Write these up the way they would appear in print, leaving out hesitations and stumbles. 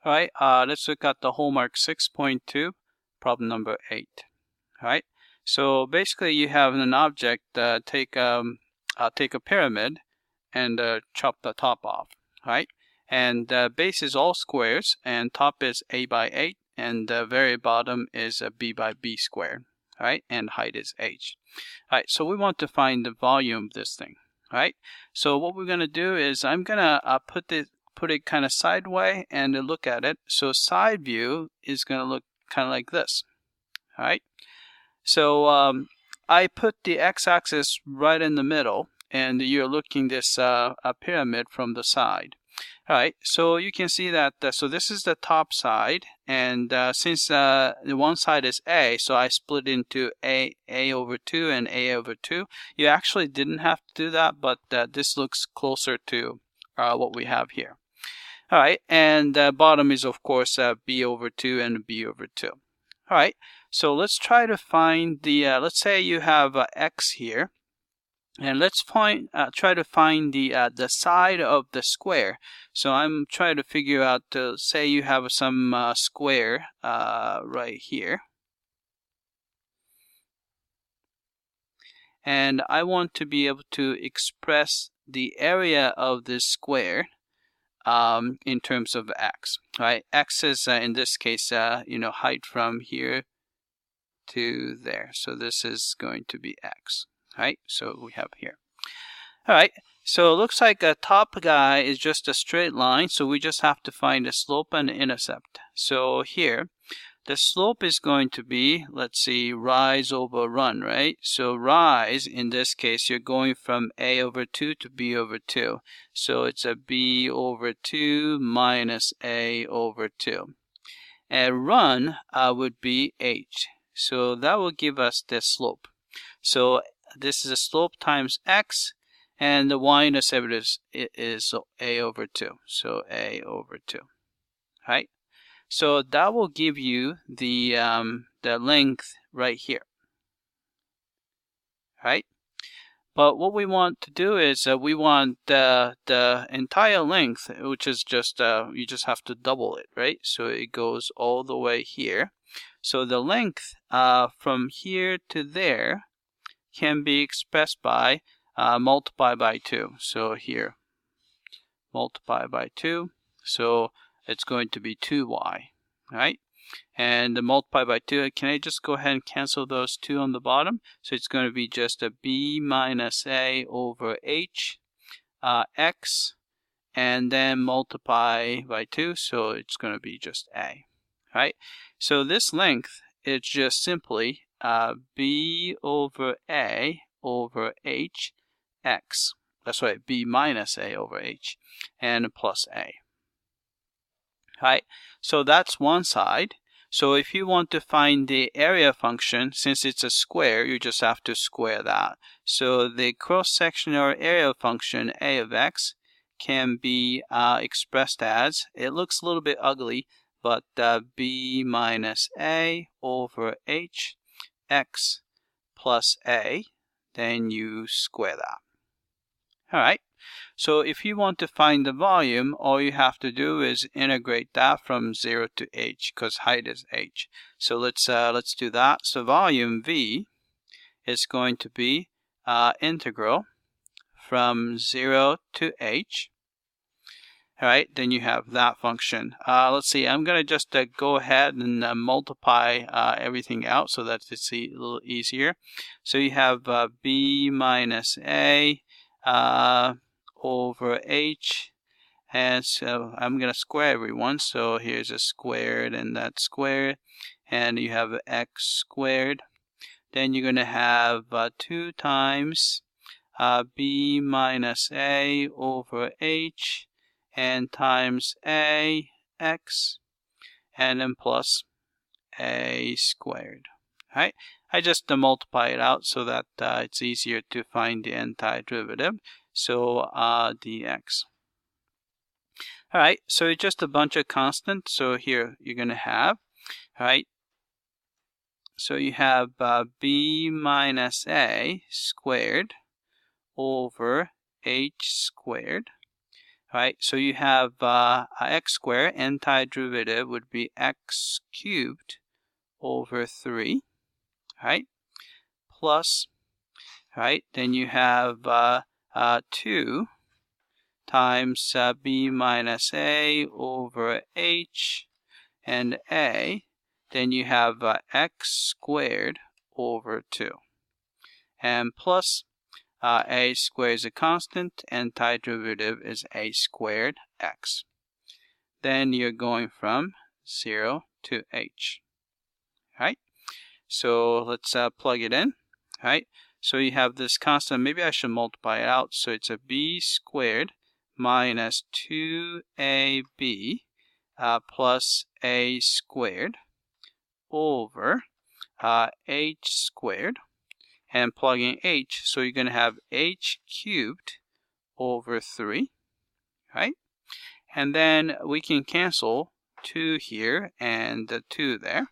All right, let's look at the homework 6.2, problem number 8. All right, so basically you have an object, take a pyramid and chop the top off, right? And base is all squares, and top is a by 8, and the very bottom is b by b squared, right? And height is h. All right, so we want to find the volume of this thing, right? So what we're going to do is I'm going to put it kind of sideways and look at it. So side view is going to look kind of like this, all right? So I put the x-axis right in the middle, and you're looking this a pyramid from the side. All right, so you can see that, so this is the top side, and since the one side is A, so I split into A over 2 and A over 2. You actually didn't have to do that, but this looks closer to what we have here. All right, and bottom is of course B over 2 and B over 2. All right, so let's try to find the, let's say you have X here, and let's try to find the side of the square. So I'm trying to figure out, say you have some square right here, and I want to be able to express the area of this square in terms of x, right? X is in this case, height from here to there. So this is going to be x, right? So we have here. All right. So it looks like a top guy is just a straight line. So we just have to find the slope and the intercept. So here, the slope is going to be, let's see, rise over run, right? So rise, in this case, you're going from A over 2 to B over 2. So it's a B over 2 minus A over 2. And run would be H. So that will give us the slope. So this is a slope times x, and the y-intercept is A over 2. So A over 2, right? So that will give you the length right here, right? But what we want to do is we want the entire length, which is just, you just have to double it, right? So it goes all the way here. So the length from here to there can be expressed by multiply by 2. So here, multiply by 2. So it's going to be 2y, right? And multiply by 2, can I just go ahead and cancel those 2 on the bottom? So it's going to be just a b minus a over h x, and then multiply by 2, so it's going to be just a, right? So this length is just simply b over a over h x. That's right, b minus a over h, and plus a. Right, so that's one side. So if you want to find the area function, since it's a square, you just have to square that. So the cross-sectional area function a of x can be expressed as, it looks a little bit ugly, but b minus a over h x plus a, then you square that. All right. So if you want to find the volume, all you have to do is integrate that from 0 to h, because height is h. So let's do that. So volume v is going to be integral from 0 to h. All right, then you have that function. Let's see, I'm going to just go ahead and multiply everything out so that it's a little easier. So you have b minus a over h, and so I'm going to square everyone. So here's a squared and that squared, and you have x squared. Then you're going to have 2 times b minus a over h, and times a x, and then plus a squared. All right, I just multiply it out so that it's easier to find the antiderivative. So dx. All right, so it's just a bunch of constants. So here you're going to have, all right, so you have b minus a squared over h squared. right? So you have x squared, antiderivative would be x cubed over 3, right? Plus, right? Then you have 2 times b minus a over h and a. Then you have x squared over 2. And plus a squared is a constant, antiderivative is a squared x. Then you're going from 0 to h, right? So let's plug it in, right? So you have this constant, maybe I should multiply it out. So it's a b squared minus 2ab plus a squared over h squared. And plugging h, so you're going to have h cubed over 3, right? And then we can cancel 2 here and 2 there,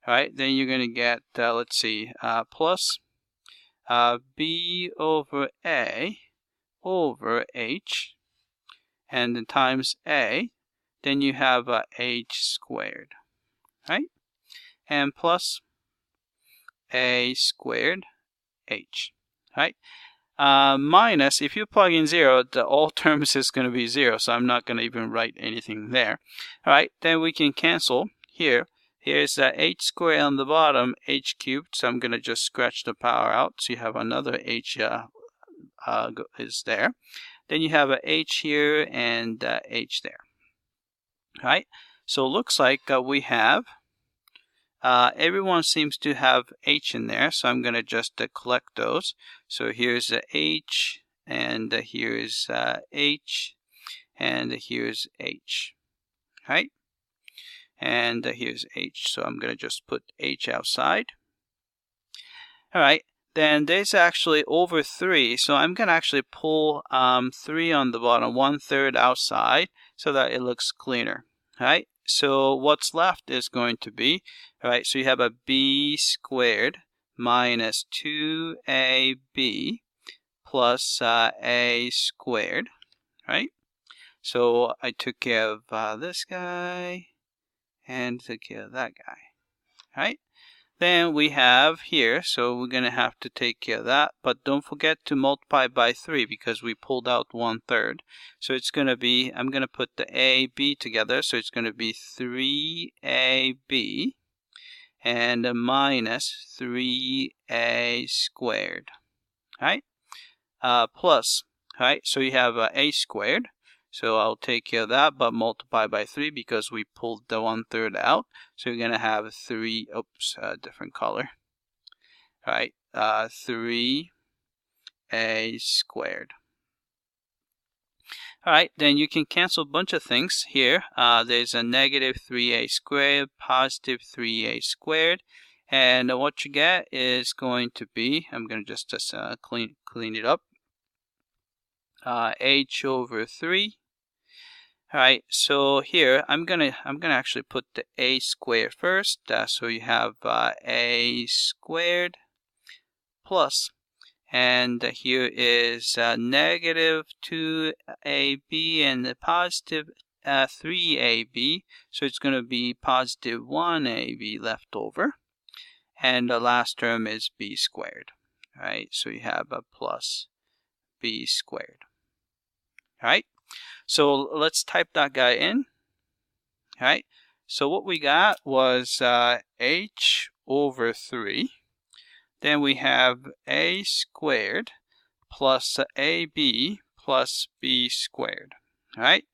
right? Then you're going to get, let's see, plus b over a over h, and then times a, then you have h squared, right? And plus a squared h, right? Minus, if you plug in 0, all terms is going to be 0, so I'm not going to even write anything there. All right, then we can cancel here. Here's h squared on the bottom, h cubed, so I'm going to just scratch the power out, so you have another h is there. Then you have a h here and h there. All right, so it looks like we have everyone seems to have h in there, so I'm going to just collect those. So here's h, and here's h, and here's h, right? And here's h, so I'm going to just put h outside. All right, then there's actually over 3, so I'm going to actually pull 3 on the bottom, 1/3 outside, so that it looks cleaner, right? So what's left is going to be, all right, so you have a b squared minus 2ab plus a squared, right? So I took care of this guy and took care of that guy, right? Then we have here, so we're going to have to take care of that, but don't forget to multiply by 3 because we pulled out 1/3. So it's going to be, I'm going to put the a, b together, so it's going to be 3ab and a minus 3a squared, right? Plus, right, so you have a squared. So I'll take care of that, but multiply by 3 because we pulled the 1/3 out. So you're going to have 3, oops, different color. All right, 3a squared. All right, then you can cancel a bunch of things here. There's a negative 3a squared, positive 3a squared. And what you get is going to be, I'm going to just clean it up. H over 3. All right, so here I'm gonna actually put the a squared first. So you have a squared plus, and here is negative 2ab and the positive 3ab. So it's going to be positive 1ab left over, and the last term is b squared. All right, so you have a plus b squared. All right. So let's type that guy in. All right. So what we got was h over 3. Then we have a squared plus ab plus b squared. All right.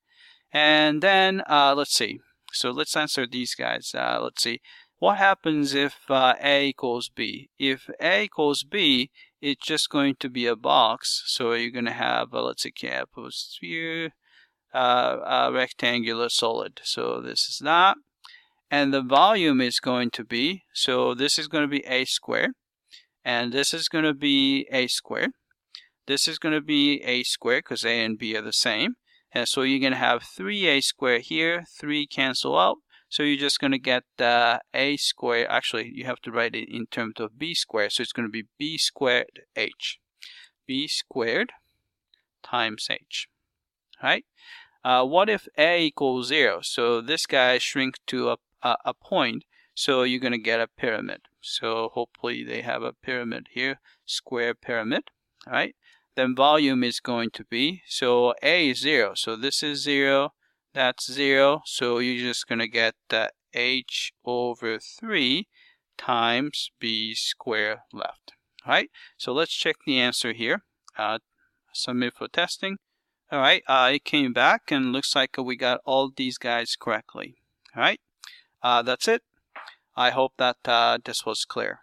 And then let's see. So let's answer these guys. Let's see. What happens if a equals b? If a equals b, it's just going to be a box. So you're going to have, let's see, sphere, rectangular solid. So this is that. And the volume is going to be, so this is going to be a squared. And this is going to be a squared. This is going to be a squared because a and b are the same. And so you're going to have 3a squared here. 3 cancel out. So you're just going to get a squared. Actually, you have to write it in terms of b squared. So it's going to be b squared h. b squared times h. right? What if A equals 0? So this guy shrinks to a point, so you're going to get a pyramid. So hopefully they have a pyramid here, square pyramid, right? Then volume is going to be, so A is 0, so this is 0, that's 0, so you're just going to get H over 3 times B squared left, right? So let's check the answer here. Submit for testing. All right, it came back and looks like we got all these guys correctly. All right, that's it. I hope that this was clear.